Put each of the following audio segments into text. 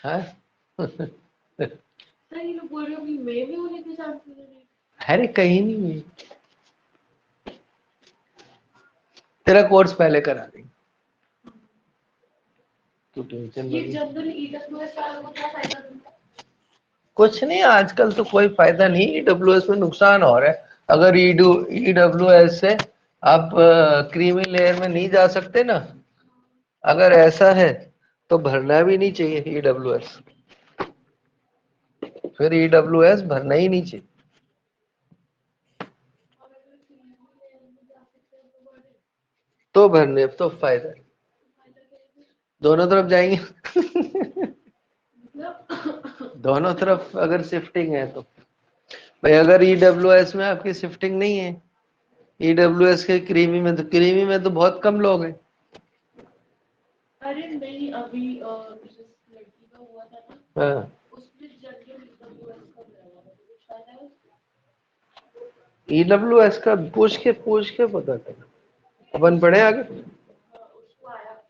हाँ सर ये लोग बोल रहे हो कि मई में होने के चांसेस है। अरे कहीं नहीं हुई, तेरा कोर्स पहले करा देंगे, तू टेंशन ये मत ले। जनरल ईडब्ल्यूएस वालों को क्या फायदा मिलता है? कुछ नहीं, आजकल तो कोई फायदा नहीं, ईडब्ल्यूएस में नुकसान हो रहा है। अगर ईडब्ल्यूएस से आप क्रीमी लेयर में नहीं जा सकते ना, अगर ऐसा है तो भरना भी नहीं चाहिए ईडब्ल्यूएस, फिर ईडब्ल्यूएस भरना ही नहीं चाहिए। और अगर क्रीमी लेयर में जा सकते हैं तो बड़े तो भरने तो फायदा है, फायदा क्या है? दोनों तरफ जाएंगे मतलब दोनों तरफ अगर शिफ्टिंग है तो भाई, अगर ईडब्ल्यूएस में आपकी शिफ्टिंग नहीं है, ईडब्ल्यूएस के क्रीमी में, तो क्रीमी में तो बहुत कम लोग हैं। अरे नहीं अभी जिस लड़की का हुआ था ना हाँ, उसने जनरल ईडब्ल्यूएस का लगाया था तो कुछ फायदा है उसका? ईडब्ल्यूएस का पूछ के पता कर, अपन पढ़े आगे, हाँ उसको आया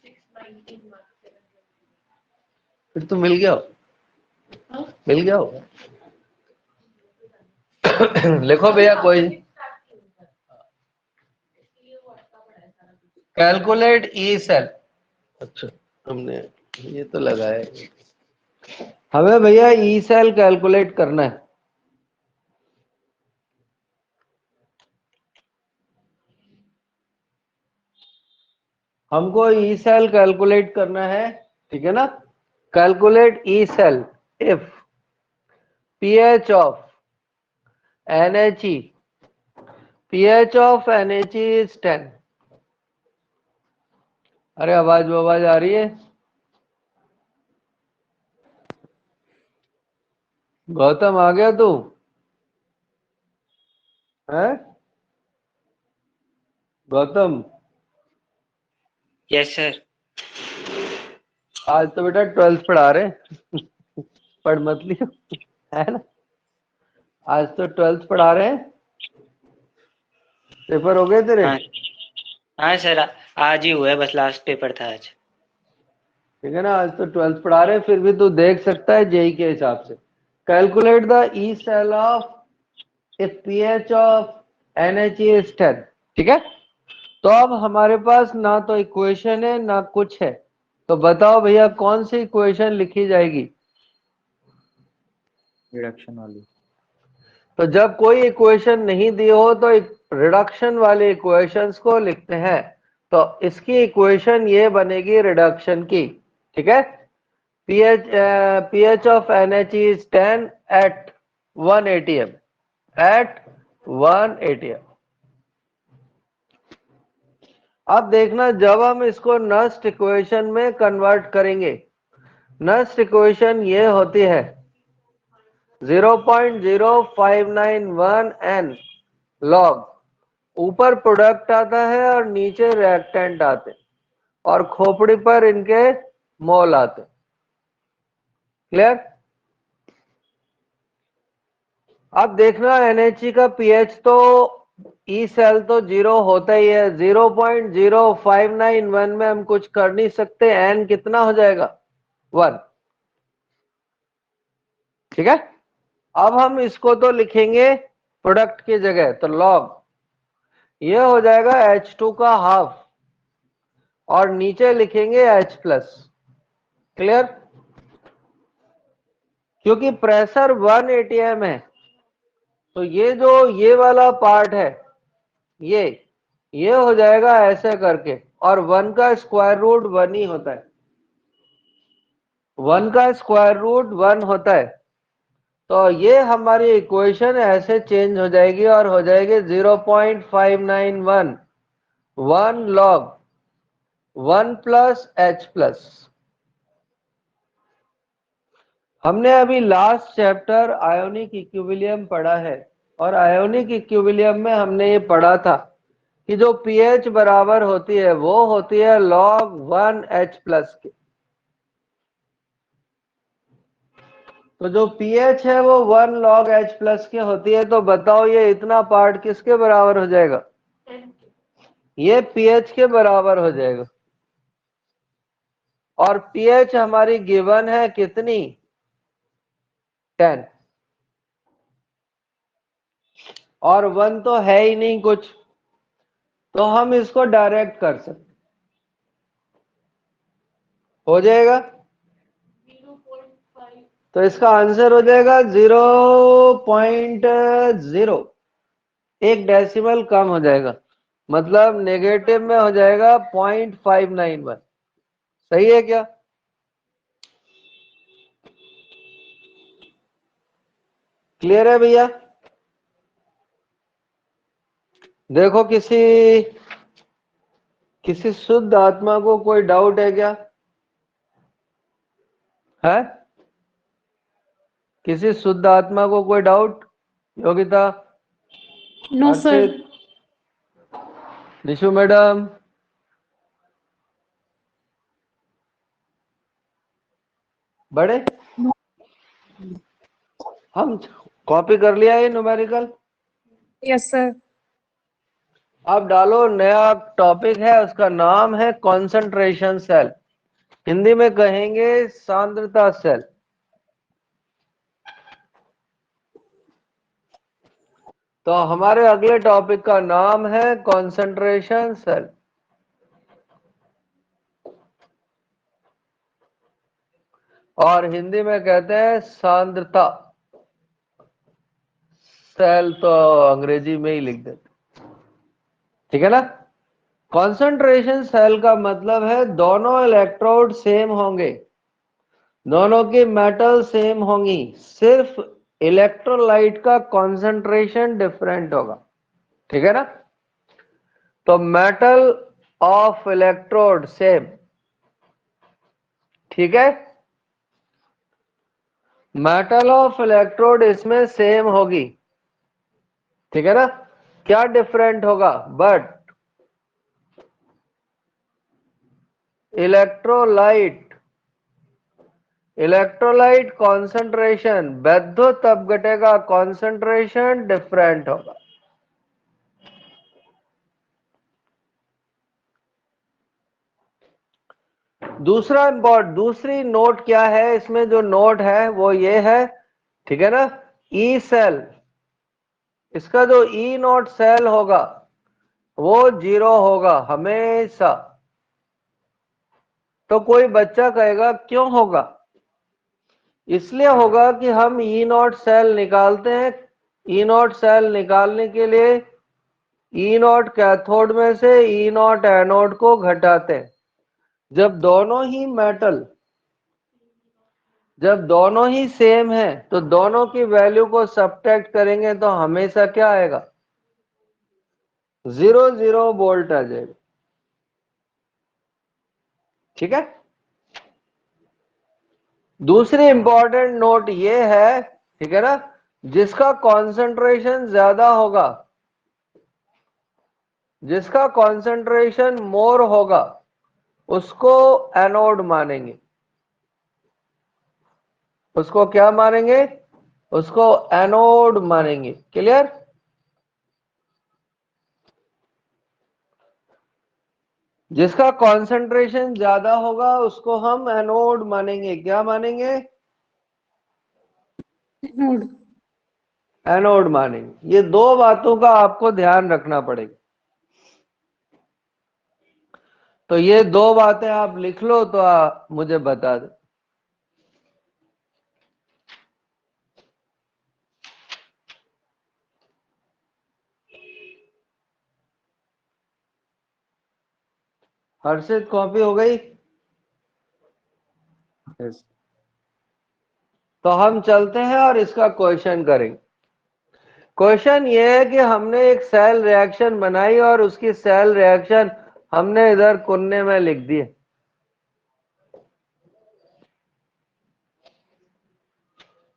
619 मार्क्स 720। फिर तो मिल गया हो, हाँ मिल गया होगा लिखो भैया कोई, इसके लिए वो अटका पड़ा है सारा कुछ। Calculate E cell. अच्छा, हमने ये तो लगाया है। हमें भैया ई सेल कैलकुलेट करना है। हमको ई सेल कैलकुलेट करना है, ठीक है ना। Calculate E cell if pH of NHE, pH of NHE is 10। अरे आवाज आ रही है? गौतम आ गया तू? है गौतम? Yes sir. आज तो बेटा 12th पढ़ा रहे पढ़ मत लियो, है ना। आज तो 12th पढ़ा रहे हैं, पेपर हो गए तेरे? हाँ हाँ सर, आज ही हुआ है, बस लास्ट पेपर था आज। ठीक है ना, आज तो 12th पढ़ा रहे हैं, फिर भी तू देख सकता है जेई के हिसाब से। Calculate the E cell of if pH of NHE is 10। ठीक है, तो अब हमारे पास ना तो इक्वेशन है ना कुछ है, तो बताओ भैया कौन सी इक्वेशन लिखी जाएगी? रिडक्शन वाली। तो जब कोई इक्वेशन नहीं दी हो तो रिडक्शन वाले इक्वेशंस को लिखते हैं, तो इसकी इक्वेशन ये बनेगी रिडक्शन की, ठीक है। pH of NHE is 10 at 1 atm, at 1 atm। अब देखना, जब हम इसको नस्ट इक्वेशन में कन्वर्ट करेंगे, नस्ट इक्वेशन ये होती है 0.0591 n log, ऊपर प्रोडक्ट आता है और नीचे रिएक्टेंट आते हैं, और खोपड़ी पर इनके मोल आते हैं। क्लियर? अब देखना NHE का पीएच तो ई सेल तो 0 होता ही है, 0.0591 में हम कुछ कर नहीं सकते, n कितना हो जाएगा? 1। ठीक है, अब हम इसको तो लिखेंगे प्रोडक्ट की जगह, तो लॉग ये हो जाएगा H2 का हाफ, और नीचे लिखेंगे H प्लस। क्लियर? क्योंकि प्रेशर 1 atm है, तो ये जो ये वाला पार्ट है, ये हो जाएगा ऐसे करके, और 1 का स्क्वायर रूट 1 ही होता है, 1 का स्क्वायर रूट 1 होता है। तो ये हमारी इक्वेशन ऐसे चेंज हो जाएगी और हो जाएगी 0.591 1 log 1 प्लस H प्लस। हमने अभी लास्ट चैप्टर आयोनिक इक्विलिब्रियम पढ़ा है, और आयोनिक इक्विलिब्रियम में हमने ये पढ़ा था कि जो पीएच बराबर होती है वो होती है log 1 H प्लस के। तो जो पीएच है वो 1 log H प्लस के होती है, तो बताओ ये इतना पार्ट किसके बराबर हो जाएगा? ये पीएच के बराबर हो जाएगा। और pH हमारी गिवन है कितनी 10 और 1 तो है ही नहीं कुछ, तो हम इसको डायरेक्ट कर सकते, हो जाएगा। 0.5 तो इसका आंसर हो जाएगा 0.0, एक डेसिमल कम हो जाएगा, मतलब नेगेटिव में हो जाएगा 0.591। सही है क्या? क्लियर है भैया? देखो किसी शुद्ध आत्मा को कोई डाउट है क्या? है किसी शुद्ध आत्मा को कोई doubt? Yogita, no sir. Harshit, Nishu madam, बड़े हम कॉपी कर लिया ये न्यूमेरिकल। Yes sir. अब डालो, नया टॉपिक है, उसका नाम है कंसंट्रेशन सेल, हिंदी में कहेंगे सांद्रता सेल। तो हमारे अगले टॉपिक का नाम है कंसंट्रेशन सेल। और हिंदी में कहते हैं सांद्रता सेल, तो अंग्रेजी में ही लिख देते, ठीक है ना। कंसंट्रेशन सेल का मतलब है दोनों इलेक्ट्रोड सेम होंगे, दोनों की मेटल सेम होंगी, सिर्फ इलेक्ट्रोलाइट का कंसंट्रेशन डिफरेंट होगा, ठीक है ना। तो मेटल ऑफ इलेक्ट्रोड सेम, ठीक है, मेटल ऑफ इलेक्ट्रोड इसमें सेम होगी, ठीक है ना। क्या डिफरेंट होगा? बट इलेक्ट्रोलाइट इलेक्ट्रोलाइट कॉन्सेंट्रेशन वैद्युत तब घटेगा, कॉन्सेंट्रेशन डिफरेंट होगा। दूसरी नोट क्या है इसमें? जो नोट है वो ये है, ठीक है ना, ई सेल, इसका जो ई नोट सेल होगा वो 0 होगा हमेशा। तो कोई बच्चा कहेगा क्यों होगा? इसलिए होगा कि हम ई नोट सेल निकालते हैं, ई नोट सेल निकालने के लिए ई नोट कैथोड में से ई नोट एनोड को घटाते हैं। जब दोनों ही मेटल, जब दोनों ही सेम है, तो दोनों की वैल्यू को सब्ट्रैक्ट करेंगे तो हमेशा क्या आएगा? 0 0 वोल्ट आ जाएगा, ठीक है। दूसरी इंपॉर्टेंट नोट ये है, ठीक है ना, जिसका कंसंट्रेशन ज्यादा होगा, जिसका कंसंट्रेशन मोर होगा, उसको एनोड मानेंगे। उसको क्या मानेंगे? उसको एनोड मानेंगे। क्लियर? जिसका कंसंट्रेशन ज्यादा होगा उसको हम एनोड मानेंगे। क्या मानेंगे? नोड। एनोड मानेंगे। ये दो बातों का आपको ध्यान रखना पड़ेगा। तो ये दो बातें आप लिख लो, तो मुझे बता दो। हर्षित, कॉपी हो गई? yes. तो हम चलते हैं और इसका क्वेश्चन करेंगे। क्वेश्चन ये है कि हमने एक सेल रिएक्शन बनाई और उसकी सेल रिएक्शन हमने इधर कोने में लिख दी।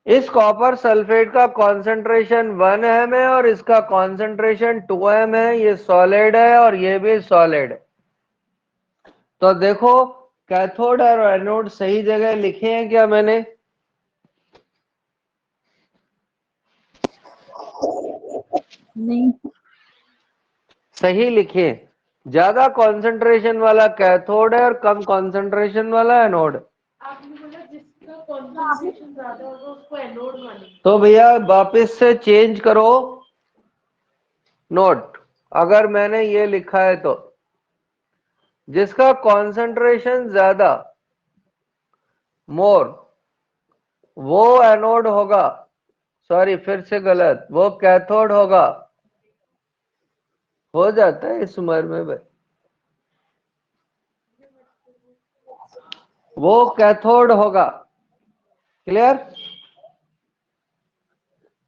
इस कॉपर सल्फेट का कंसंट्रेशन 1 m है और इसका कंसंट्रेशन 2 m है। ये सॉलिड है और ये भी सॉलिड है। तो देखो, कैथोड और एनोड सही जगह लिखे हैं क्या मैंने? नहीं। सही लिखे। ज्यादा कंसंट्रेशन वाला कैथोड है और कम कंसंट्रेशन वाला एनोड। आपने बोला जिसका कॉन्सेंट्रेशन ज्यादा होगा उसको एनोड मानेंगे। तो भैया वापस से चेंज करो नोट। अगर मैंने ये लिखा है तो जिसका कंसंट्रेशन ज्यादा मोर वो एनोड होगा, सॉरी फिर से गलत, वो कैथोड होगा। हो जाता है इस उम्र में भाई, वो कैथोड होगा। क्लियर?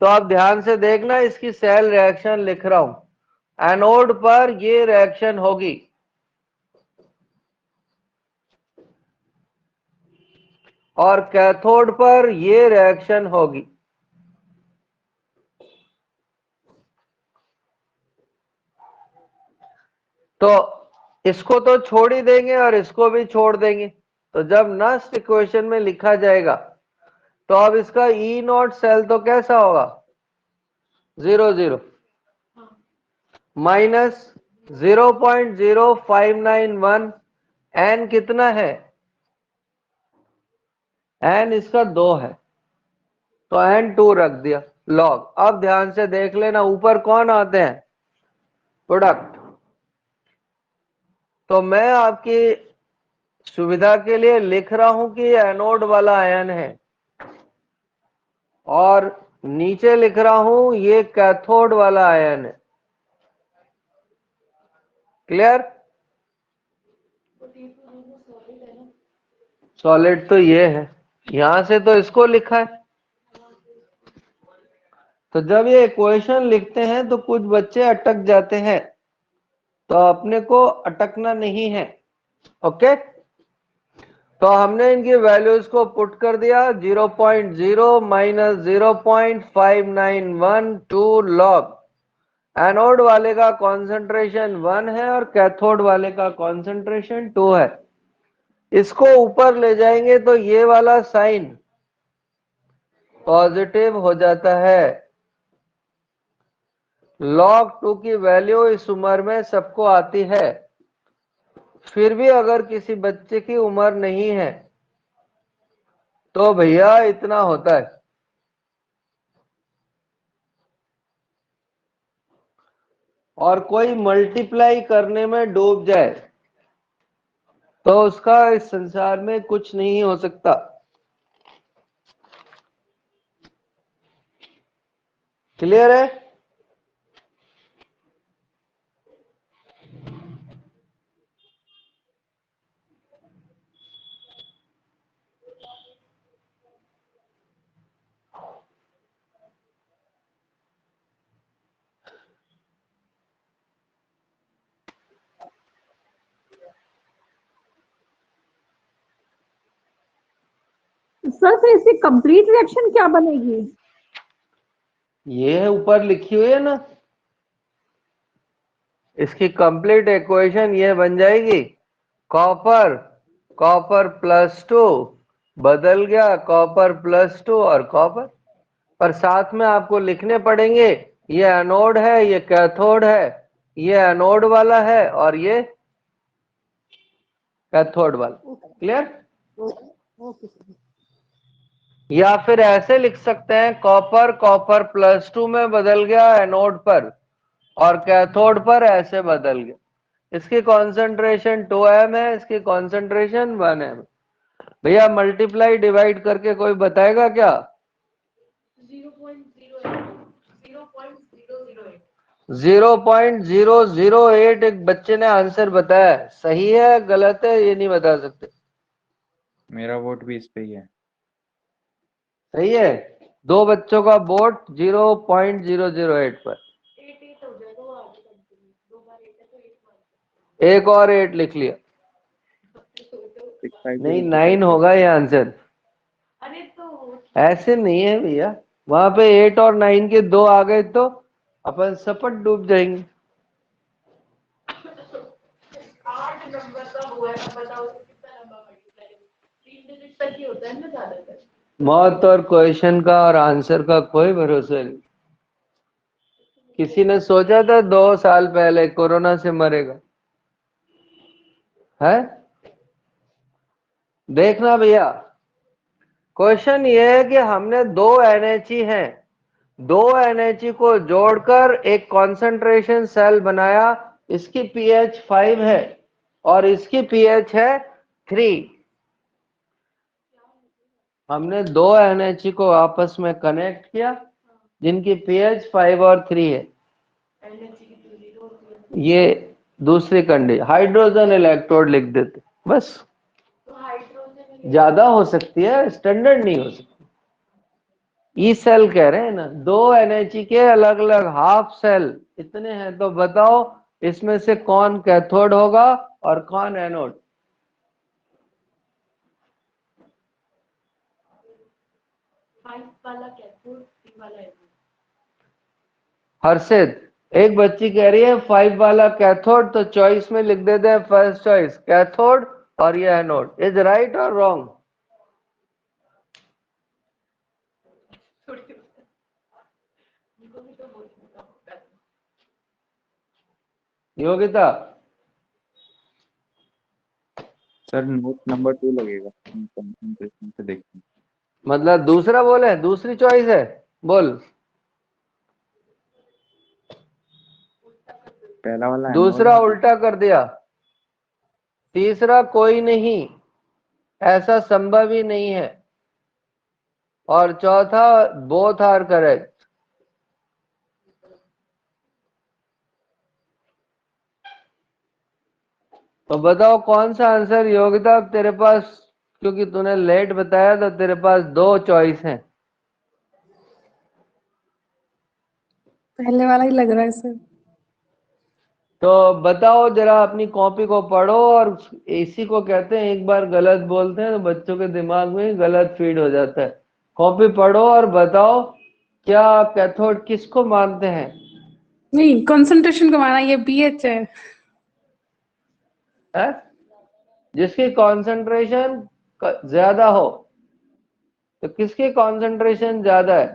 तो आप ध्यान से देखना, इसकी सेल रिएक्शन लिख रहा हूं। एनोड पर ये रिएक्शन होगी और कैथोड पर ये रिएक्शन होगी। तो इसको तो छोड़ ही देंगे और इसको भी छोड़ देंगे। तो जब नस्ट इक्वेशन में लिखा जाएगा तो अब इसका ई नॉट सेल तो कैसा होगा? 0 0 माइनस 0.0591। एन कितना है? एन इसका 2 है तो एन 2 रख दिया लॉग। अब ध्यान से देख लेना, ऊपर कौन आते हैं? प्रोडक्ट। तो मैं आपकी सुविधा के लिए लिख रहा हूं कि एनोड वाला आयन है और नीचे लिख रहा हूं ये कैथोड वाला आयन है। क्लियर? सॉलिड तो ये है, यहां से तो इसको लिखा है। तो जब ये इक्वेशन लिखते हैं तो कुछ बच्चे अटक जाते हैं, तो अपने को अटकना नहीं है। ओके, तो हमने इनकी वैल्यूज को पुट कर दिया। 0.0 माइनस 0.591 लॉग। एनोड वाले का कॉन्सेंट्रेशन 1 है और कैथोड वाले का कॉन्सेंट्रेशन 2 है। इसको ऊपर ले जाएंगे तो ये वाला साइन पॉजिटिव हो जाता है। log 2 की वैल्यू इस उम्र में सबको आती है। फिर भी अगर किसी बच्चे की उम्र नहीं है तो भैया इतना होता है। और कोई मल्टीप्लाई करने में डूब जाए तो उसका इस संसार में कुछ नहीं हो सकता। क्लियर है? सर फिर इसकी कंप्लीट रिएक्शन क्या बनेगी? ये है ऊपर लिखी हुई है ना, इसकी कंप्लीट इक्वेशन ये बन जाएगी। कॉपर कॉपर +2 बदल गया कॉपर +2 और कॉपर। पर साथ में आपको लिखने पड़ेंगे, ये एनोड है, ये कैथोड है, ये एनोड वाला है और ये कैथोड वाला। क्लियर? Okay sir. या फिर ऐसे लिख सकते हैं, कॉपर कॉपर +2 में बदल गया एनोड पर और कैथोड पर ऐसे बदल गया। इसकी कॉन्सेंट्रेशन 2m है, इसकी कॉन्सेंट्रेशन 1m। भैया मल्टीप्लाई डिवाइड करके कोई बताएगा क्या? 0.008 एक बच्चे ने आंसर बताया। सही है गलत है ये नहीं बता सकते। मेरा वोट भी इस पे ही है। सही है, दो बच्चों का वोट 0.008 पर। 8 हो जाएगा वो आगे कंटिन्यू। 2 बार 8 है तो 8 मार्क्स। एक और 8 लिख लिया। 652 नहीं 9 होगा ये आंसर। अरे तो ऐसे नहीं है भैया, वहां पे 8 और 9 के 2 आ गए तो अपन सपट डूब जाएंगे। 8 नंबर का हुआ है, अब बताओ तो कितना लंबा मल्टीप्लाई? 3 डिजिट तक ही होता है ना ज्यादातर। मौत और क्वेश्चन का और आंसर का कोई भरोसा नहीं। किसी ने सोचा था 2 साल पहले कोरोना से मरेगा? है। देखना भैया, क्वेश्चन ये है कि हमने दो NHE हैं, दो NHE को जोड़कर एक कंसंट्रेशन सेल बनाया, इसकी pH 5 है और इसकी pH है 3। हमने दो NHE को आपस में कनेक्ट किया जिनकी pH 5 और 3 है। एनर्जी की तो जीरो होती है। ये दूसरी कंडीशन, हाइड्रोजन इलेक्ट्रोड लिख देते बस। तो हाइड्रोजन ज्यादा हो सकती है, स्टैंडर्ड नहीं हो सकती। ई सेल कह रहे हैं ना, दो NHE के अलग अलग हाफ सेल इतने हैं, तो बताओ इसमें से कौन कैथोड होगा और कौन एनोड? फाइव वाला कैथोड, थ्री वाला एनोड। हर्षित, एक बच्ची कह रही है 5 वाला कैथोड, तो चॉइस में लिख देते हैं फर्स्ट चॉइस कैथोड और ये एनोड। इज राइट और रॉन्ग? उनको भी तो बोल सकता हूँ। योगिता, सर नोट नंबर 2 लगेगा कंसंट्रेशन से देखते हैं। मतलब दूसरा बोले, दूसरी चॉइस है, बोल। पहला वाला दूसरा एनोड उल्टा कर दिया, तीसरा कोई नहीं, ऐसा संभव ही नहीं है, और चौथा बोथ आर करेक्ट। तो बताओ कौन सा आंसर योगिता तेरे पास, क्योंकि तूने लेट बताया तो तेरे पास दो चॉइस हैं। पहले वाला ही लग रहा है सर। तो बताओ जरा, अपनी कॉपी को पढ़ो, और इसी को कहते हैं एक बार गलत बोलते हैं तो बच्चों के दिमाग में गलत फीड हो जाता है। कॉपी पढ़ो और बताओ क्या कैथोड किसको मानते हैं? नहीं, कंसंट्रेशन को माना, ये pH है। है? जिसकी कंसंट्रेशन ज्यादा हो, तो किसकी कंसंट्रेशन ज्यादा है?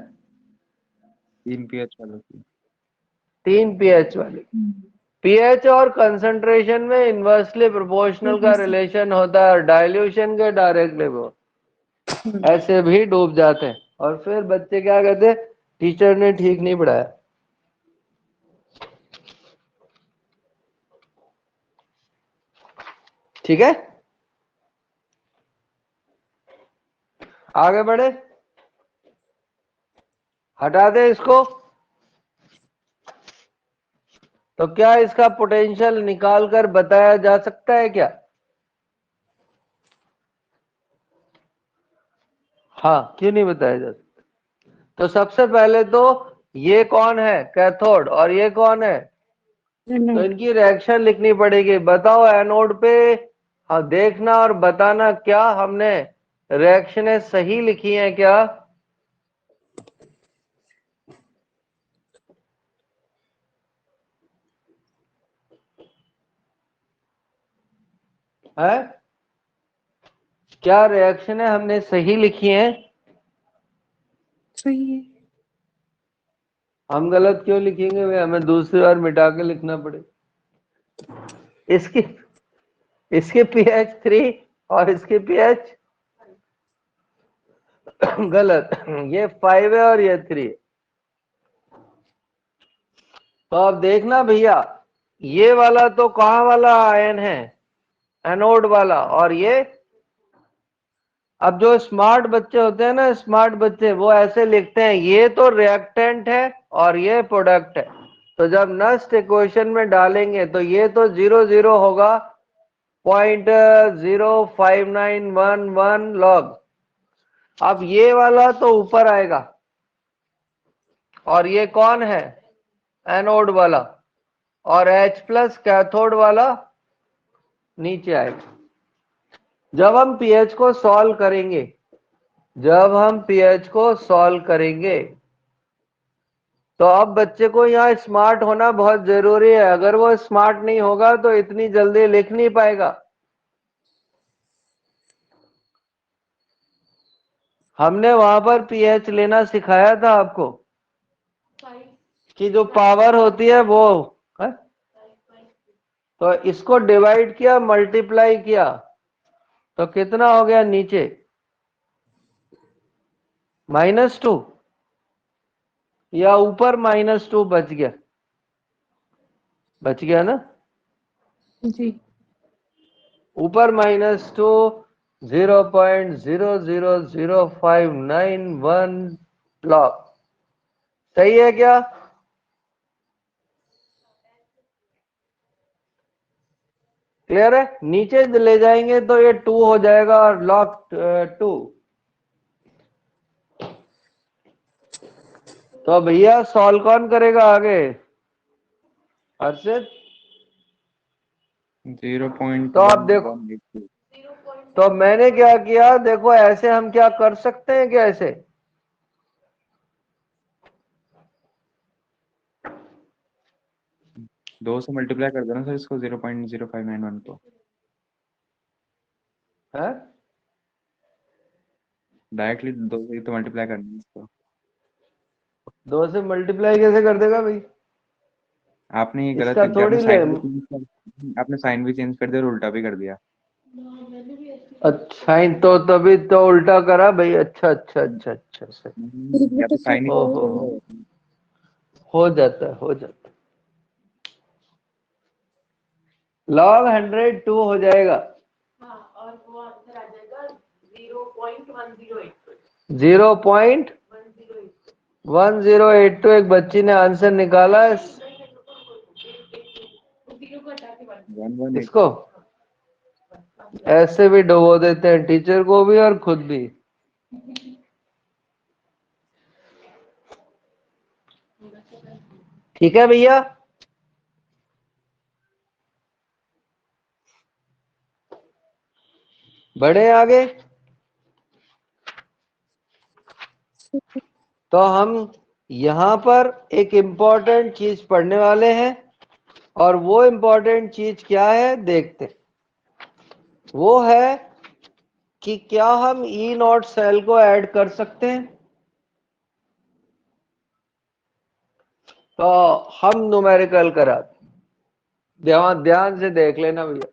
3 pH वालों की। 3 pH वाली। pH और कंसंट्रेशन में इनवर्सली प्रोपोर्शनल का रिलेशन होता है, डाइल्यूशन के डायरेक्टली वो ऐसे भी डूब जाते हैं। और फिर बच्चे क्या कहते हैं, टीचर ने ठीक नहीं पढ़ाया। ठीक है, आगे बढ़े, हटा दे इसको। तो क्या इसका पोटेंशियल निकाल कर बताया जा सकता है क्या? हाँ, क्यों नहीं बताया जा सकता? तो सबसे पहले तो ये कौन है कैथोड और ये कौन है, तो इनकी रिएक्शन लिखनी पड़ेगी। बताओ एनोड पे, हाँ देखना और बताना क्या हमने रिएक्शनें सही लिखी हैं क्या? है, क्या रिएक्शनें हमने सही लिखी हैं? सही है। हम गलत क्यों लिखेंगे भाई, हमें दूसरी बार मिटा के लिखना पड़े। इसकी इसके pH 3 और इसके pH गलत, ये 5 है और ये 3 है। तो अब देखना भैया, ये वाला तो कहां वाला आयन है, एनोड वाला, और ये, अब जो स्मार्ट बच्चे होते हैं ना, स्मार्ट बच्चे, वो ऐसे लिखते हैं ये तो रिएक्टेंट है और ये प्रोडक्ट है। तो जब नस्ट इक्वेशन में डालेंगे तो ये तो 0 0 होगा, 0.05911 लॉग। अब ये वाला तो ऊपर आएगा, और ये कौन है, एनोड वाला, और H प्लस कैथोड वाला नीचे आएगा। जब हम pH को सॉल्व करेंगे, जब हम pH को सॉल्व करेंगे, तो अब बच्चे को यहाँ स्मार्ट होना बहुत जरूरी है। अगर वो स्मार्ट नहीं होगा तो इतनी जल्दी लिख नहीं पाएगा। हमने वहां पर pH लेना सिखाया था आपको, फाइव कि जो पावर होती है वो है? तो इसको डिवाइड किया, मल्टीप्लाई किया, तो कितना हो गया नीचे? -2, या ऊपर -2 बच गया? बच गया ना? जी। ऊपर -2, 0.000591 लॉग। सही है क्या? क्लियर है? नीचे ले जाएंगे तो ये 2 हो जाएगा, और लॉग 2। तो भैया सॉल्व कौन करेगा आगे? हर्षित? 0.1182। तो आप देखो, तो मैंने क्या किया, देखो ऐसे हम क्या कर सकते हैं क्या? ऐसे 2 से मल्टीप्लाई कर देना सर इसको, 0.0591 को है? डायरेक्टली 2 से ही तो मल्टीप्लाई करना है इसको। 2 से मल्टीप्लाई कैसे कर देगा भाई? आपने ये गलत इसका कर दिया, थोड़ी ले। आपने साइन भी चेंज कर दिया और उल्टा भी कर दिया। अच्छा, तो तभी तो उल्टा करा भाई। अच्छा अच्छा अच्छा अच्छा सही। या तो साइन ही ओहो, हो जाता है, हो जाता है। लॉग 102 हो जाएगा। हाँ, और वो आंसर आ जाएगा 0.1082। 0.1082 एक बच्ची ने आंसर निकाला है। जीरो को हटा के 1। 118। इसको ऐसे भी डुबो देते हैं, टीचर को भी और खुद भी। ठीक है भैया? बढ़े आगे। तो हम यहां पर एक इंपॉर्टेंट चीज पढ़ने वाले हैं, और वो इंपॉर्टेंट चीज क्या है देखते हैं। वो है कि क्या हम ई नॉट सेल को ऐड कर सकते हैं? तो हम न्यूमेरिकल कराते, ध्यान ध्यान से देख लेना भैया।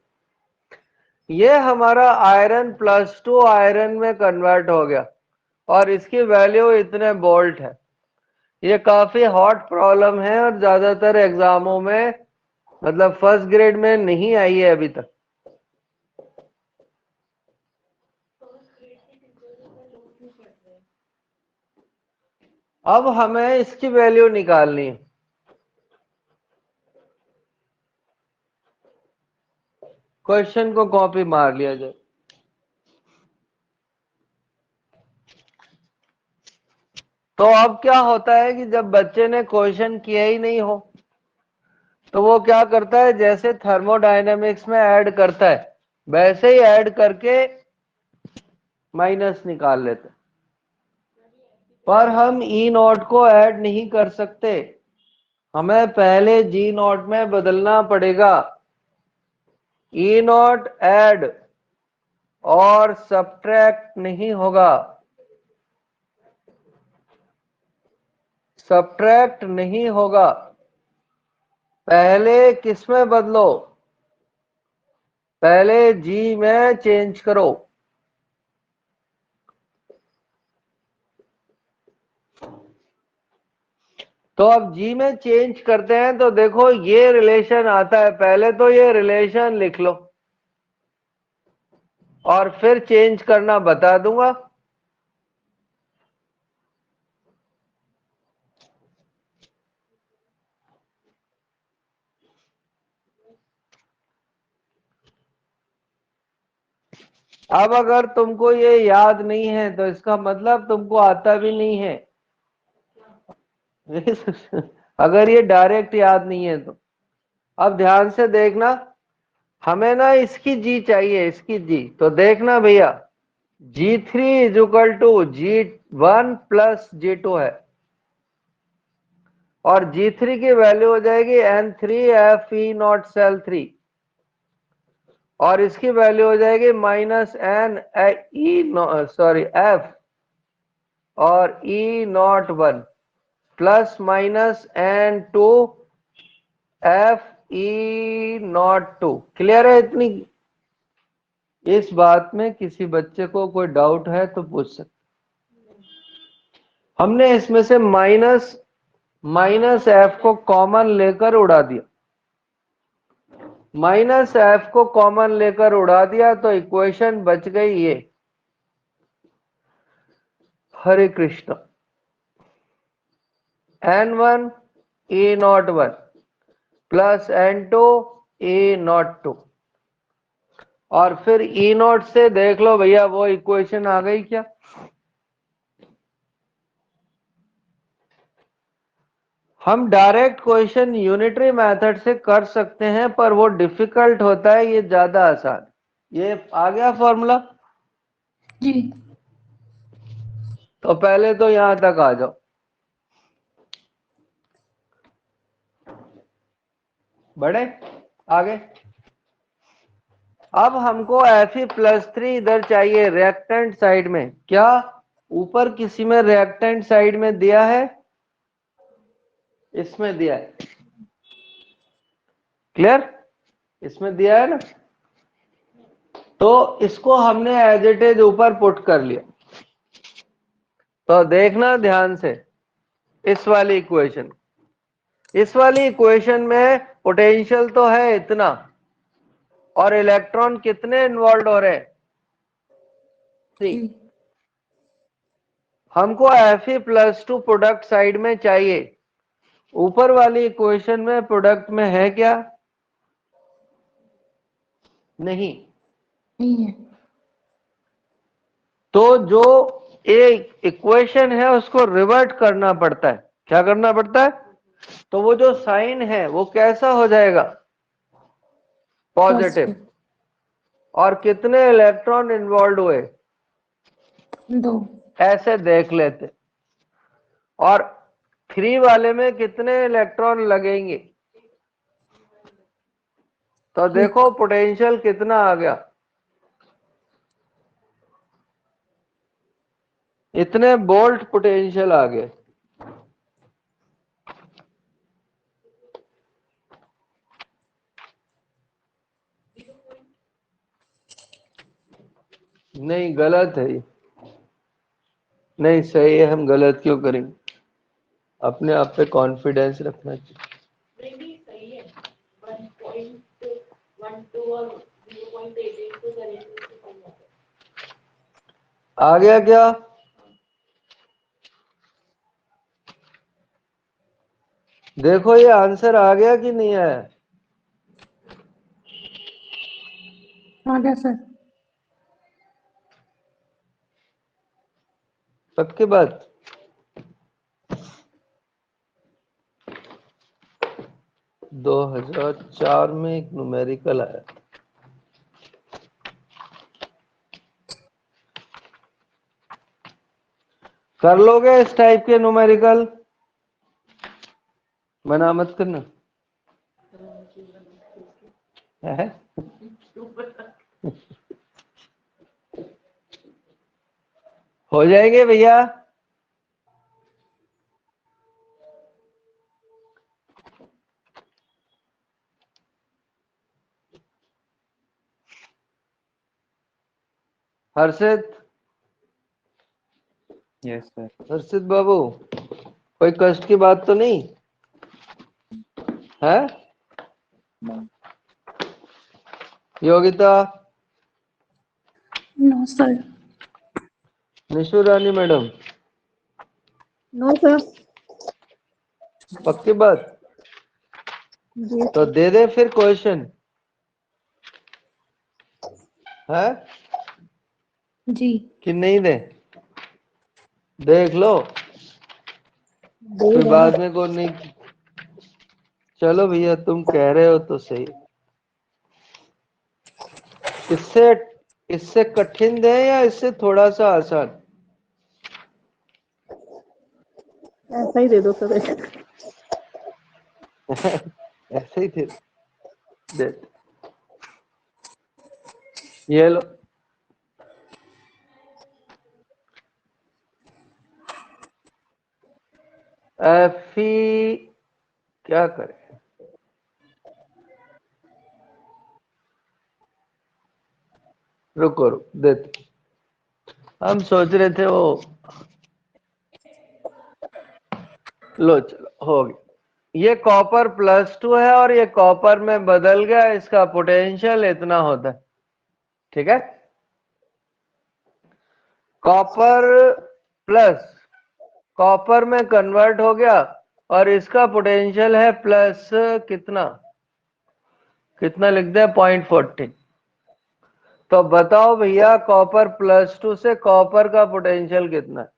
ये हमारा आयरन +2 आयरन में कन्वर्ट हो गया, और इसकी वैल्यू इतने बोल्ट है। ये काफी हॉट प्रॉब्लम है, और ज्यादातर एग्जामों में, मतलब फर्स्ट ग्रेड में नहीं आई है अभी तक। अब हमें इसकी वैल्यू निकालनी है। क्वेश्चन को कॉपी मार लिया जाए। तो अब क्या होता है कि जब बच्चे ने क्वेश्चन किया ही नहीं हो, तो वो क्या करता है, जैसे थर्मोडायनेमिक्स में ऐड करता है वैसे ही ऐड करके माइनस निकाल लेते हैं। पर हम ई नॉट को ऐड नहीं कर सकते, हमें पहले जी नॉट में बदलना पड़ेगा। ई नॉट ऐड और सब्ट्रैक्ट नहीं होगा, सब्ट्रैक्ट नहीं होगा। पहले किस में बदलो? पहले जी में चेंज करो। तो अब जी में चेंज करते हैं, तो देखो ये रिलेशन आता है। पहले तो ये रिलेशन लिख लो, और फिर चेंज करना बता दूंगा। अब अगर तुमको ये याद नहीं है, तो इसका मतलब तुमको आता भी नहीं है। अगर ये डायरेक्ट याद नहीं है तो अब ध्यान से देखना। हमें ना इसकी जी चाहिए, इसकी जी। तो देखना भैया, G3 = G1 + G2 है, और G3 की वैल्यू हो जाएगी N3FE0 सेल 3, और इसकी वैल्यू हो जाएगी -F और E01 ± N2F E02। क्लियर है इतनी? इस बात में किसी बच्चे को कोई डाउट है तो पूछ सकते। हमने इसमें से माइनस एफ को कॉमन लेकर उड़ा दिया, माइनस एफ को कॉमन लेकर उड़ा दिया तो इक्वेशन बच गई ये। हरे Krishna. N1 E01 plus N2 E02, और फिर E0 से देख लो भैया वो इक्वेशन आ गई क्या? हम डायरेक्ट क्वेश्चन यूनिटरी मेथड से कर सकते हैं पर वो डिफिकल्ट होता है, ये ज्यादा आसान। ये आ गया फॉर्मूला? जी। तो पहले तो यहां तक आ जाओ, बढ़े आगे। अब हमको Fe+3 इधर चाहिए रिएक्टेंट साइड में। क्या ऊपर किसी में रिएक्टेंट साइड में दिया है? इसमें दिया है। क्लियर? इसमें दिया है ना, तो इसको हमने एज इट इज ऊपर पुट कर लिया। तो देखना ध्यान से इस वाली इक्वेशन, इस वाली इक्वेशन में पोटेंशियल तो है इतना, और इलेक्ट्रॉन कितने इन्वॉल्व हो रहे हैं? 3। जी। हमको Fe+2 प्रोडक्ट साइड में चाहिए। ऊपर वाली इक्वेशन में प्रोडक्ट में है क्या? नहीं। नहीं है। तो जो एक इक्वेशन है उसको रिवर्ट करना पड़ता है। क्या करना पड़ता है? तो वो जो साइन है वो कैसा हो जाएगा? पॉजिटिव। पॉजिटिव। और कितने इलेक्ट्रॉन इन्वॉल्व हुए? 2। ऐसे देख लेते। और फ्री वाले में कितने इलेक्ट्रॉन लगेंगे? तो देखो 1। पोटेंशियल कितना आ गया? इतने बोल्ट पोटेंशियल आ गए। नहीं गलत है ये, नहीं सही है। हम गलत क्यों करेंगे? अपने आप पे कॉन्फिडेंस रखना चाहिए। नहीं सही है। 1.12 और 0.88 तो करेंगे तो सही है। आ गया क्या? देखो ये आंसर आ गया कि नहीं आया? आ गया सर। पक्की बात? दो 2004 में एक न्यूमेरिकल आया। कर लोगे इस टाइप के न्यूमेरिकल? मना मत करना है? हो जाएंगे भैया। हर्षित, यस सर। हर्षित बाबू, कोई कष्ट की बात तो नहीं है? नहीं। Yogita, no sir. Nishu Rani madam, no sir. पक्की बात? जी तो दे दे फिर क्वेश्चन है जी। कि नहीं दे? देख लो, दे फिर रहे हैं। बाद में को नहीं। चलो भैया तुम कह रहे हो तो सही। इससे इससे कठिन दे या इससे थोड़ा सा आसान? ऐसा ही दे दो सर। ऐसे ही थे। दे, ये लो। एफी क्या करे? रुको देते, हम सोच रहे थे वो, लो चलो हो गया। ये कॉपर +2 है और ये कॉपर में बदल गया, इसका पोटेंशियल इतना होता है, ठीक है। कॉपर प्लस कॉपर में कन्वर्ट हो गया और इसका पोटेंशियल है प्लस कितना कितना लिख दे 0.14। तो बताओ भैया कॉपर +2 से कॉपर का पोटेंशियल कितना है?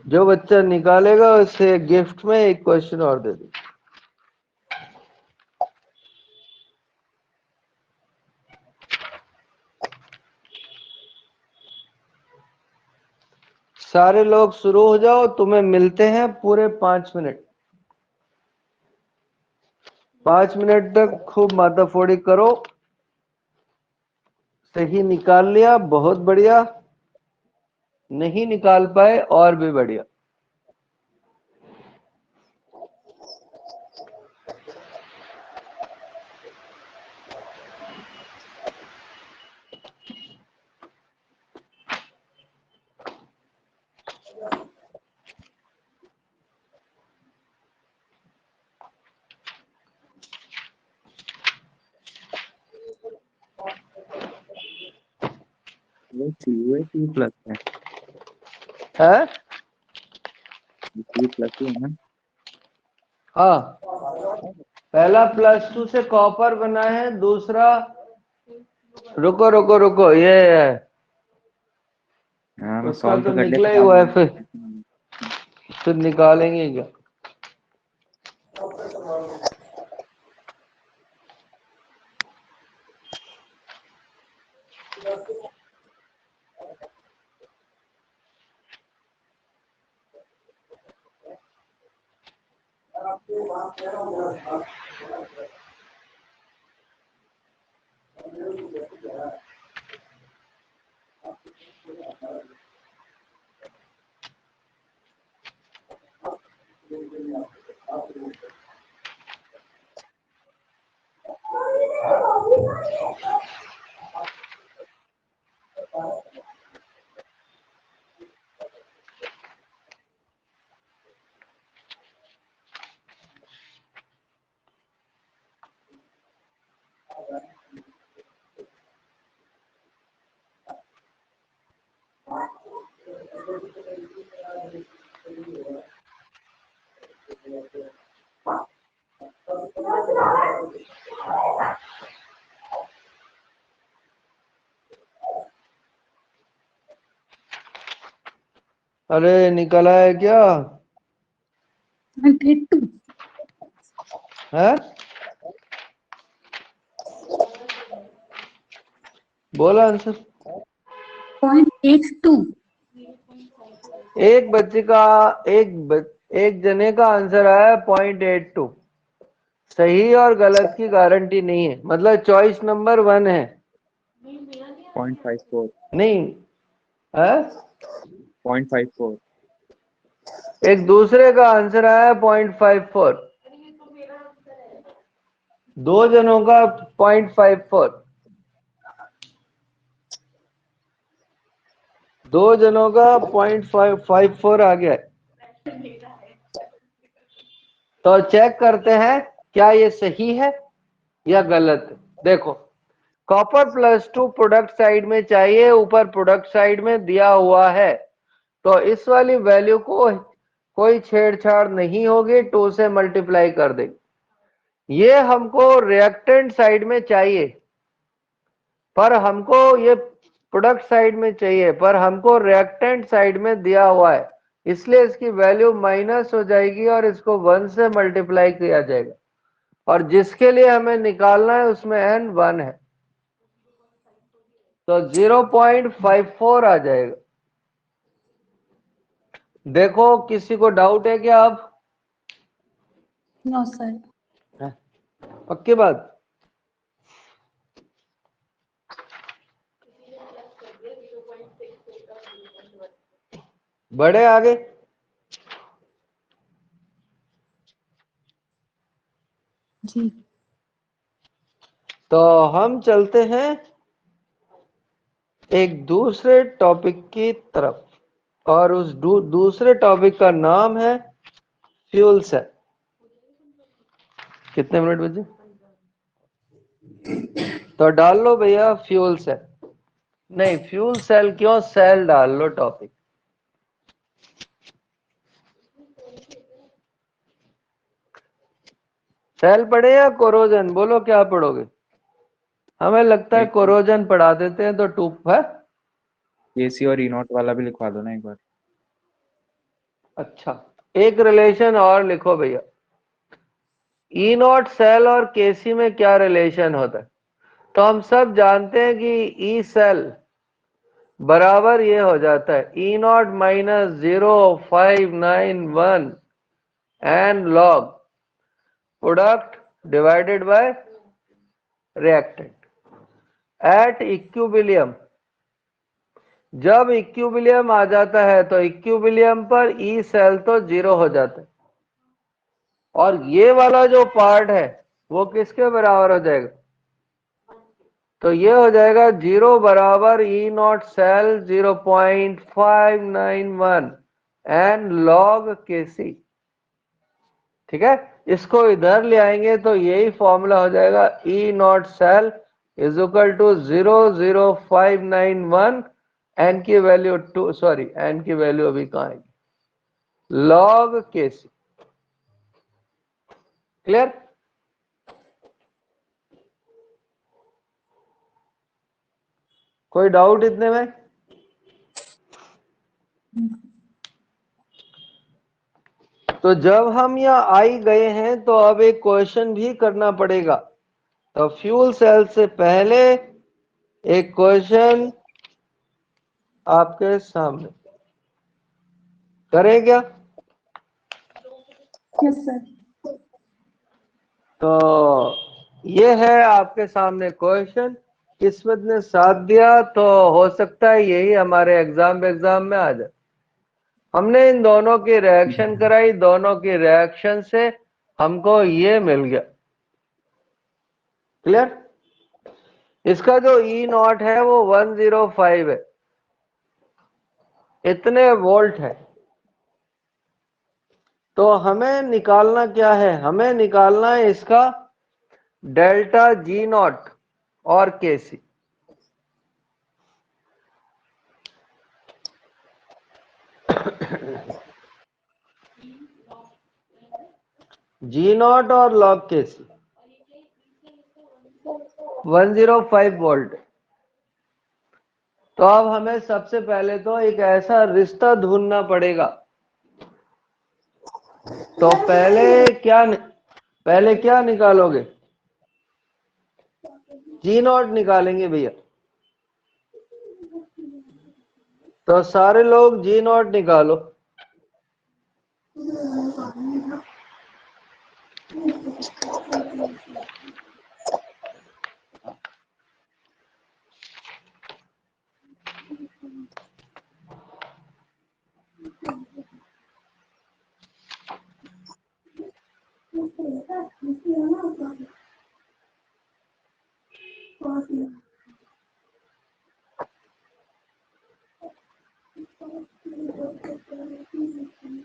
जो बच्चा निकालेगा उसे गिफ्ट में एक क्वेश्चन और दे दो। सारे लोग शुरू हो जाओ, तुम्हें मिलते हैं पूरे 5 मिनट। 5 मिनट तक खूब माथाफोड़ी करो। सही निकाल लिया, बहुत बढ़िया। नहीं निकाल पाए और भी बढ़िया। वो T प्लस है, है T प्लस ही है ना। हाँ, पहला +2 से कॉपर बना है, दूसरा रुको रुको रुको, ये है हाँ मैं उसका सॉल्व तो तो कर निकला लेता ही बाद हुआ है, में। फिर निकालेंगे क्या? अरे निकला है क्या? 0.82। है बोला आंसर। 0.82। एक बच्चे का एक जने का आंसर आया 0.82। सही और गलत की गारंटी नहीं है, मतलब चॉइस नंबर 1 है। 0.54। नहीं है। 0.54। एक दूसरे का आंसर आया 0.54। दो जनों का 0.54। दो जनों का 0.54 आ गया है। तो चेक करते हैं क्या ये सही है या गलत है। देखो कॉपर +2 प्रोडक्ट साइड में चाहिए, ऊपर प्रोडक्ट साइड में दिया हुआ है, तो इस वाली वैल्यू को कोई छेड़छाड़ नहीं होगी, 2 से मल्टीप्लाई कर देंगे। ये हमको रिएक्टेंट साइड में चाहिए, पर हमको ये प्रोडक्ट साइड में चाहिए, पर हमको रिएक्टेंट साइड में दिया हुआ है, इसलिए इसकी वैल्यू माइनस हो जाएगी और इसको 1 से मल्टीप्लाई किया जाएगा। और जिसके लिए हमें निकालना है उसमें n 1 है, तो 0.54 आ जाएगा। देखो किसी को डाउट है क्या? अब नो सर। पक्की बात। बड़े आगे जी। तो हम चलते हैं एक दूसरे टॉपिक की तरफ, और उस दूसरे टॉपिक का नाम है फ्यूल सेल। कितने मिनट बचे? तो डाल लो भैया फ्यूल सेल। नहीं, फ्यूल सेल क्यों, सेल डाल लो टॉपिक। सेल पढ़े या कोरोजन? बोलो क्या पढ़ोगे? हमें लगता है एक कोरोजन पढ़ा देते हैं तो टूप है। एसी और ई नॉट वाला भी लिखवा दो ना एक बार। अच्छा, एक रिलेशन और लिखो भैया। ई नॉट सेल और केसी में क्या रिलेशन होता है? तो हम सब जानते हैं कि ई सेल बराबर ये हो जाता है E naught minus 0.591 N log product divided by reactant at equilibrium. जब इक्विलिब्रियम आ जाता है तो इक्विलिब्रियम पर ई सेल तो 0 हो जाता है, और ये वाला जो पार्ट है वो किसके बराबर हो जाएगा? तो ये हो जाएगा 0 बराबर ई नॉट सेल 0.591 एन लॉग के सी। ठीक है, इसको इधर ले आएंगे तो यही फॉर्मूला हो जाएगा E naught cell is equal to 0.0591 N की वैल्यू एन की वैल्यू अभी कहाँ है, लॉग के सी। क्लियर? कोई डाउट इतने में? तो जब हम यहाँ आई गए हैं तो अब एक क्वेश्चन भी करना पड़ेगा। तो फ्यूल सेल से पहले एक क्वेश्चन आपके सामने करें क्या? Yes sir. तो ये है आपके सामने क्वेश्चन, किस्मत ने साथ दिया तो हो सकता है यही हमारे एग्जाम में आ जाए। हमने इन दोनों की रिएक्शन कराई, दोनों की रिएक्शन से हमको ये मिल गया। क्लियर? इसका जो ई नॉट है वो 105 है, इतने वोल्ट है। तो हमें निकालना क्या है? हमें निकालना है इसका डेल्टा जी नॉट और के सी। जी नॉट और लॉग के सी 105 वोल्ट। तो अब हमें सबसे पहले तो एक ऐसा रिश्ता ढूंढना पड़ेगा। तो पहले क्या निकालोगे? जी नॉट निकालेंगे भैया। तो सारे लोग जी नॉट निकालो।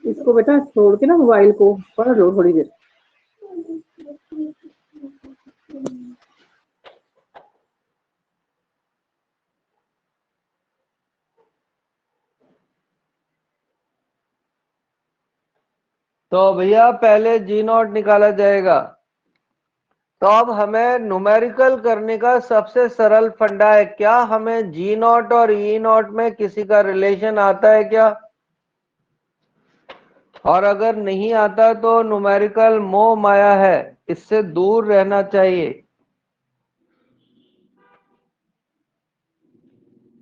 इसको बेटा छोड़ के ना मोबाइल को पढ़ लो थोड़ी देर। तो भैया पहले जी नॉट निकाला जाएगा। तो अब हमें न्यूमेरिकल करने का सबसे सरल फंडा है, क्या हमें जी नॉट और ई नॉट में किसी का रिलेशन आता है क्या? और अगर नहीं आता तो न्यूमेरिकल मोह माया है, इससे दूर रहना चाहिए।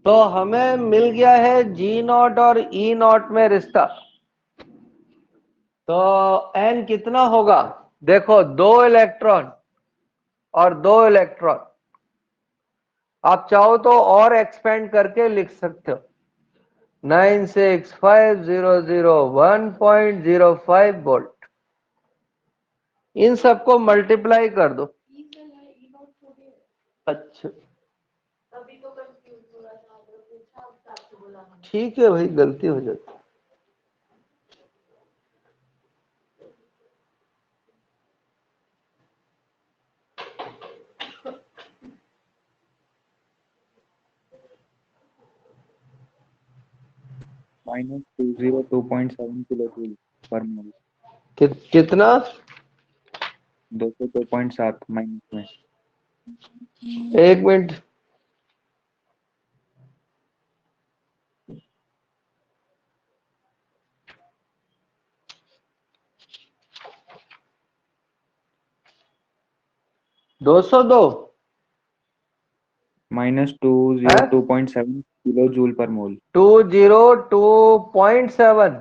तो हमें मिल गया है जी नॉट और ई नॉट में रिश्ता। तो एन कितना होगा? देखो, 2 इलेक्ट्रॉन और 2 इलेक्ट्रॉन। आप चाहो तो और एक्सपेंड करके लिख सकते हो, 965,001.05 वोल्ट। इन सबको मल्टीप्लाई कर दो। अच्छा अभी तो कंफ्यूज हो रहा था, अगर पूछा अब तो आपको बोला मैंने। ठीक है भाई, गलती हो जाती। माइनस 202.7 किलो जूल पर मोल। कितना? 202.7 माइनस में। एक मिनट। $202 माइनस है 202.7 किलो जूल पर मोल। 202.7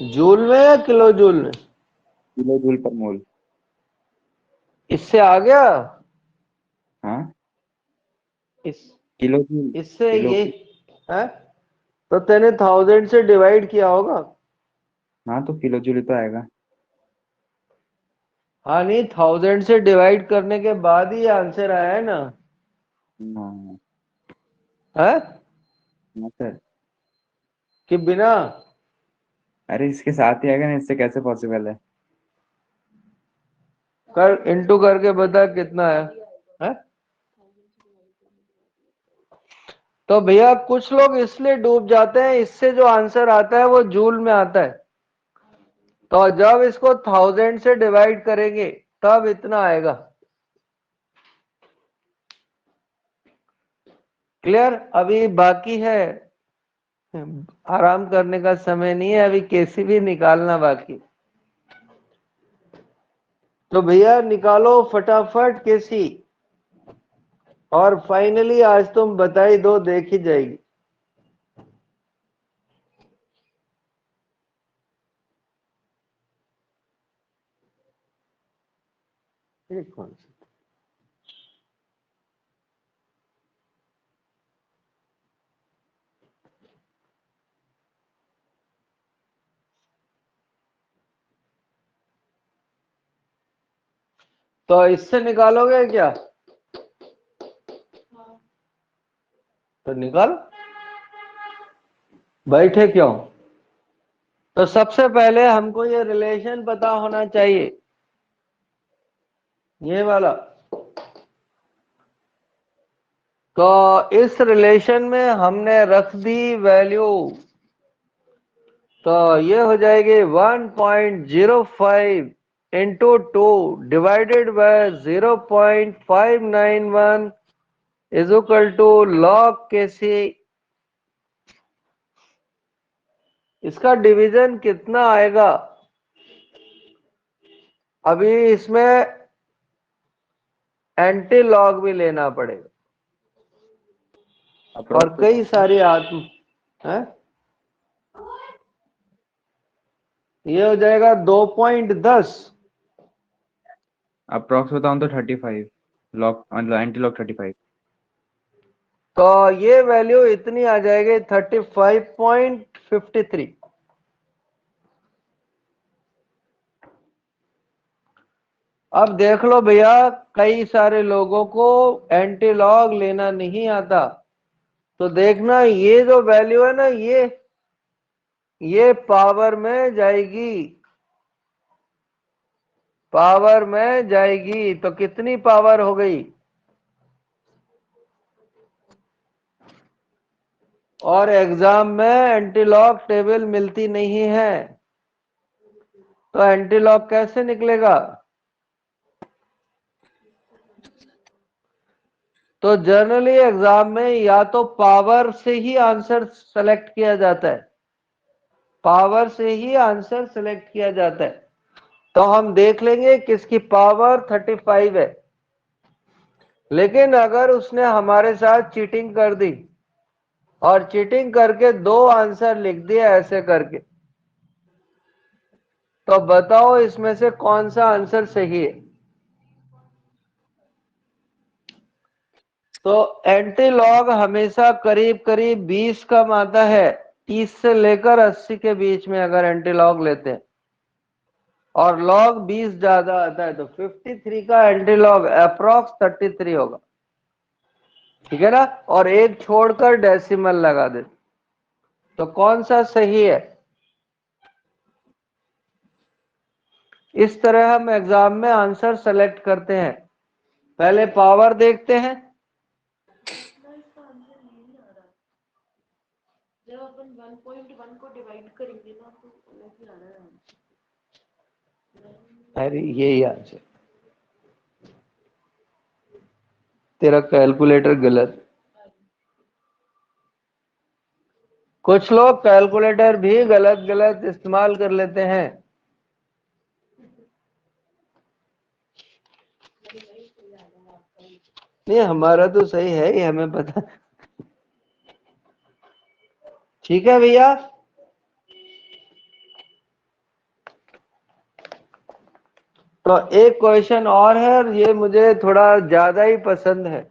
जूल में या किलो जूल में? किलो जूल पर मोल। इससे आ गया। हाँ, इस किलो जूल। इससे किलो ये है, तो तेने 1000 से डिवाइड किया होगा। हाँ, तो किलो जूल ही तो आएगा। हाँ नहीं, 1000 से डिवाइड करने के बाद ही आंसर आया है ना। हाँ है हाँ सर। कि बिना? अरे इसके साथ ही आएगा ना, इससे कैसे पॉसिबल है? कर इंटू करके बता कितना है? तो भैया कुछ लोग इसलिए डूब जाते हैं, इससे जो आंसर आता है वो जूल में आता है, तो जब इसको 1000 से डिवाइड करेंगे तब इतना आएगा। क्लियर? अभी बाकी है, आराम करने का समय नहीं है, अभी केसी भी निकालना बाकी। तो भैया निकालो फटाफट केसी, और फाइनली आज तुम बताई दो, देखी जाएगी। ये कौन सा? तो इससे निकालोगे क्या? तो निकालो, बैठे क्यों? तो सबसे पहले हमको ये रिलेशन पता होना चाहिए, ये वाला। तो इस रिलेशन में हमने रख दी वैल्यू, तो ये हो जाएगी 1.05 into 2 divided by 0.591 is equal to log के सी। इसका डिवीजन कितना आएगा? अभी इसमें एंटी लॉग भी लेना पड़ेगा, और अप्रोक्स कई सारी आत्म है। ये हो जाएगा 2.10। अप्रोक्स बताऊं तो 35 लॉक, मतलब एंटी लॉक 35। तो ये वैल्यू इतनी आ जाएगी 35.53। अब देख लो भैया, कई सारे लोगों को एंटी लॉग लेना नहीं आता, तो देखना ये जो वैल्यू है ना, ये पावर में जाएगी, पावर में जाएगी। तो कितनी पावर हो गई? और एग्जाम में एंटीलॉग टेबल मिलती नहीं है, तो एंटीलॉग कैसे निकलेगा? तो जनरली एग्जाम में या तो पावर से ही आंसर सेलेक्ट किया जाता है, पावर से ही आंसर सेलेक्ट किया जाता है। तो हम देख लेंगे किसकी पावर 35 है, लेकिन अगर उसने हमारे साथ चीटिंग कर दी और चीटिंग करके 2 आंसर लिख दिया ऐसे करके, तो बताओ इसमें से कौन सा आंसर सही है? तो एंटी लॉग हमेशा करीब करीब 20 कम आता है, 30 से लेकर 80 के बीच में अगर एंटी लॉग लेते हैं। और log 20 ज्यादा आता है, तो 53 का एंटी लॉग अप्रॉक्स 33 होगा, ठीक है ना। और एक छोड़कर डेसिमल लगा दे, तो कौन सा सही है? इस तरह हम एग्जाम में आंसर सेलेक्ट करते हैं। पहले पावर देखते हैं। इतना इसका आंसर नहीं आ रहा। जब अपन 1.1 को डिवाइड करेंगे ना तो अलग ही आ रहा है। अरे यही आंसर, तेरा कैलकुलेटर गलत। कुछ लोग कैलकुलेटर भी गलत गलत इस्तेमाल कर लेते हैं। नहीं, हमारा तो सही है, ये हमें पता। ठीक है भैया। तो एक क्वेश्चन और है, और ये मुझे थोड़ा ज्यादा ही पसंद है,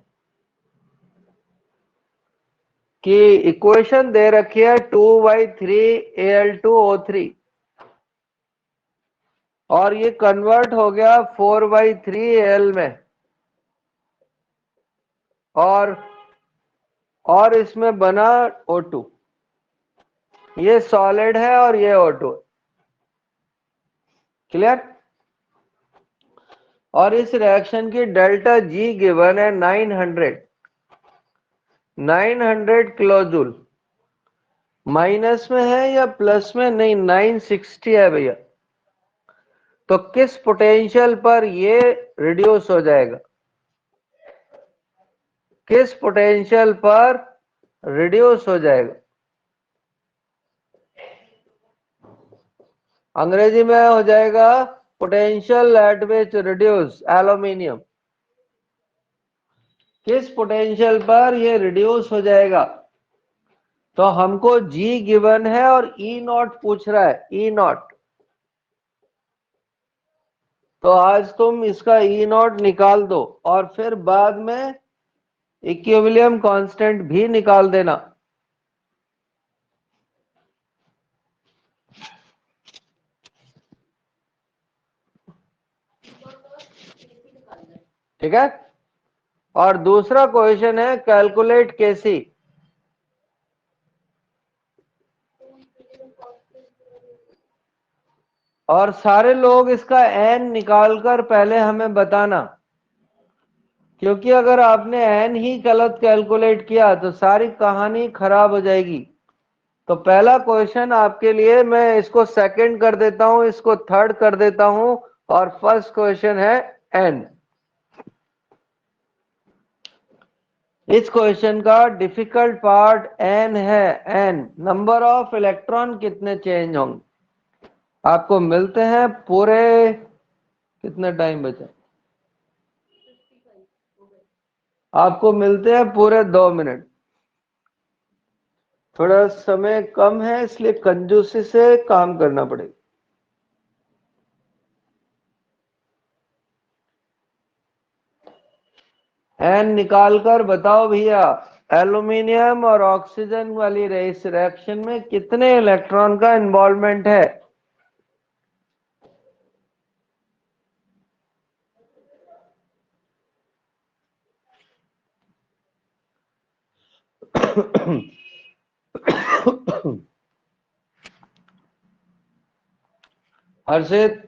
कि इक्वेशन दे रखी है 2/3 Al2O3, और ये कन्वर्ट हो गया 4/3 Al में, और इसमें बना O2। ये सॉलिड है और ये O2, क्लियर। और इस रिएक्शन की डेल्टा जी गिवन है 900 किलोजूल। माइनस में है या प्लस में? नहीं, 960 है भैया। तो किस पोटेंशियल पर ये रिड्यूस हो जाएगा? किस पोटेंशियल पर रिड्यूस हो जाएगा? अंग्रेजी में हो जाएगा potential at which reduce aluminium. किस पोटेंशियल पर ये रिड्यूस हो जाएगा? तो हमको जी गिवन है और ई नॉट पूछ रहा है, ई नॉट। तो आज तुम इसका ई नॉट निकाल दो, और फिर बाद में इक्विलिब्रियम कांस्टेंट भी निकाल देना। ठीक है। और दूसरा क्वेश्चन है कैलकुलेट केसी। और सारे लोग इसका एन निकालकर पहले हमें बताना, क्योंकि अगर आपने एन ही गलत कैलकुलेट किया तो सारी कहानी खराब हो जाएगी। तो पहला क्वेश्चन आपके लिए, मैं इसको सेकंड कर देता हूं, इसको थर्ड कर देता हूं, और फर्स्ट क्वेश्चन है एन। इस क्वेश्चन का डिफिकल्ट पार्ट एन है। एन नंबर ऑफ इलेक्ट्रॉन कितने चेंज होंगे। आपको मिलते हैं पूरे, कितना टाइम बचा? आपको मिलते हैं पूरे 2 मिनट। थोड़ा समय कम है, इसलिए कंजूसी से काम करना पड़ेगा। एन निकाल कर बताओ भैया, एल्यूमिनियम और ऑक्सीजन वाली इस रिएक्शन में कितने इलेक्ट्रॉन का इन्वॉल्वमेंट है? हर्षित,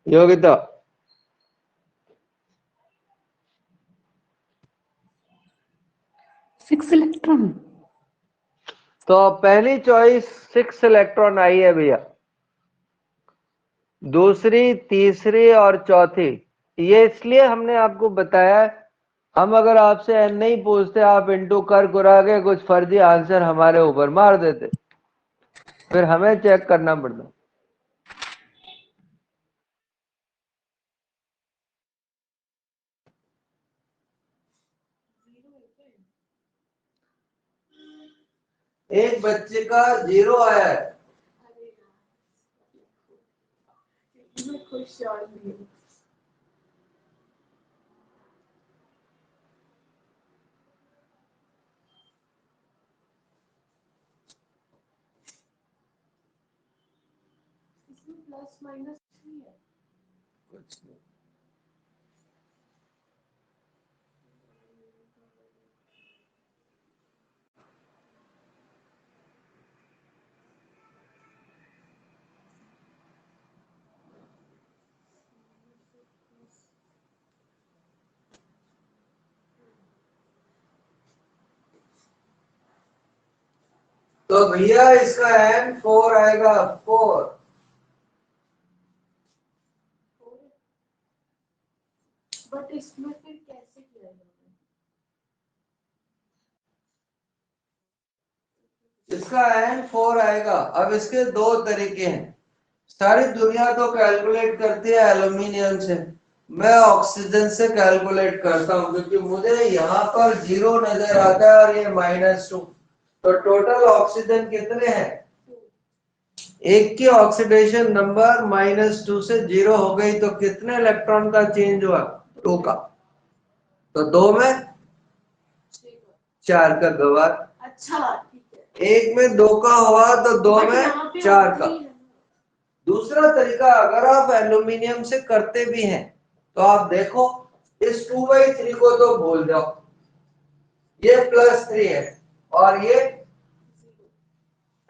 योगिता, 6 इलेक्ट्रॉन। तो पहली चॉइस 6 इलेक्ट्रॉन आई है भैया, दूसरी, तीसरी और चौथी। ये इसलिए हमने आपको बताया, हम अगर आपसे एन नहीं पूछते, आप इंटू कर कुरा के कुछ फर्जी आंसर हमारे ऊपर मार देते, फिर हमें चेक करना पड़ता। एक बच्चे का 0 आया है। खुश और भी। -3 है। कुछ नहीं। तो भैया इसका n 4 आएगा 4। बट इसमें फिर कैसे किया जाएगा? इसका n 4 आएगा। अब इसके दो तरीके हैं। सारी दुनिया तो कैलकुलेट करती है एल्यूमिनियम से, मैं ऑक्सीजन से कैलकुलेट करता हूं क्योंकि मुझे यहाँ पर 0 नजर आता है और ये -2। तो टोटल ऑक्सीजन कितने हैं? एक की ऑक्सीडेशन नंबर -2 से 0 हो गई तो कितने इलेक्ट्रॉन का चेंज हुआ? 2 का। तो 2 में 4 का गवार। अच्छा ठीक है। एक में 2 का हुआ तो 2 बट में यहाँ पे 4 का। O3 है ना। दूसरा तरीका अगर आप एल्यूमिनियम से करते भी हैं तो आप देखो इस 2/3 को तो भूल जाओ, ये +3 है और ये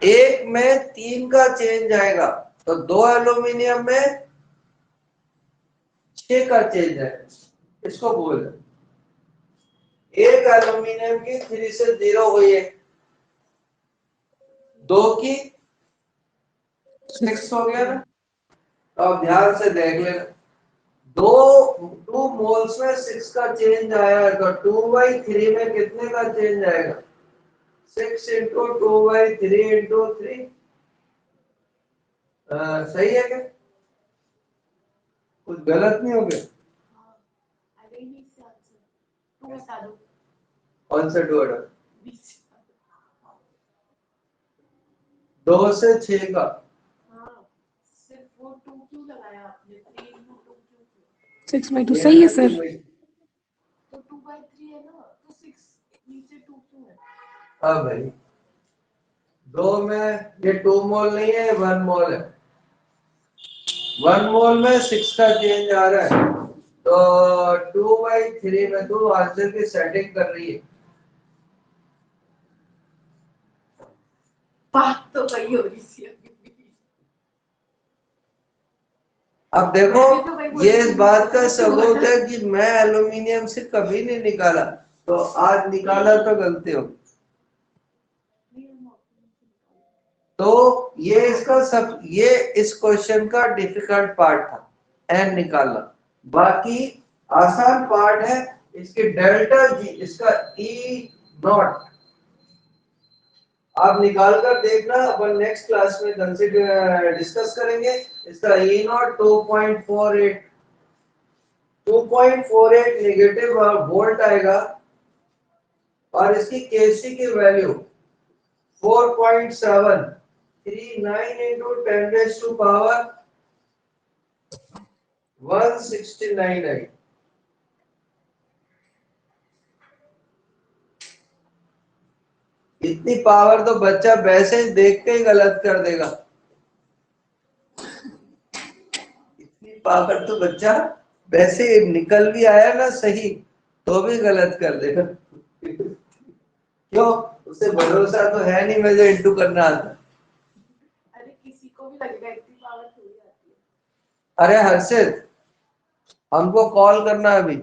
एक में 3 का चेंज आएगा तो 2 एल्यूमिनियम में 6 का चेंज आएगा, इसको भूल जाओ। एक एल्यूमिनियम की 3 से 0 हुई है, 2 की 6 हो गया ना। तो आप ध्यान से देख लेना, 2 मोल्स में 6 का चेंज आया है तो 2/3 में कितने का चेंज आएगा? 6 इंटू 2/3 इंटू 3। सही है क्या? कुछ गलत नहीं हो गया? अरे नहीं से आंसर 2 हटा दो। कौन सा 2 बीच 2 से 6 का? हाँ सिर्फ वो 2 क्यों लगाया आपने? 3 into 2 क्यों किया? 6/2 सही है सर। तो 2/3 है ना, तो 6 नीचे 2 क्यों है? हाँ भाई, 2 में ये 2 मोल नहीं है, 1 मोल है। 1 मोल में 6 का चेंज आ रहा है तो 2/3 में तू आंसर की सेटिंग कर रही है। बात तो वही हो रही थी अभी भी। अब देखो मैं भी तो वही बोल ये रही इस थी, बात का मुझे सबूत है कि मैं एल्यूमिनियम से कभी नहीं निकाला, तो आज निकाला तो गलती हो। तो ये इसका सब, ये इस क्वेश्चन का डिफिकल्ट पार्ट था एन निकालना। बाकी आसान पार्ट है इसके डेल्टा जी, इसका ई नॉट आप निकाल कर देखना, अपन नेक्स्ट क्लास में कंसीडर डिस्कस करेंगे। इसका ई नॉट 2.48 नेगेटिव वोल्ट आएगा और इसकी केसी की वैल्यू 4.739 इंटू 10⁻169 है। इतनी पावर तो बच्चा वैसे ही देख के ही गलत कर देगा। इतनी पावर तो बच्चा वैसे निकल भी आया ना सही तो भी गलत कर देगा। क्यों? उसे भरोसा तो है नहीं मुझे इंटू करना आता। अरे किसी को भी लगेगा इतनी पावर थोड़ी आती है। अरे हर्षित, हमको कॉल करना अभी,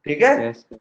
ठीक है? Yes sir.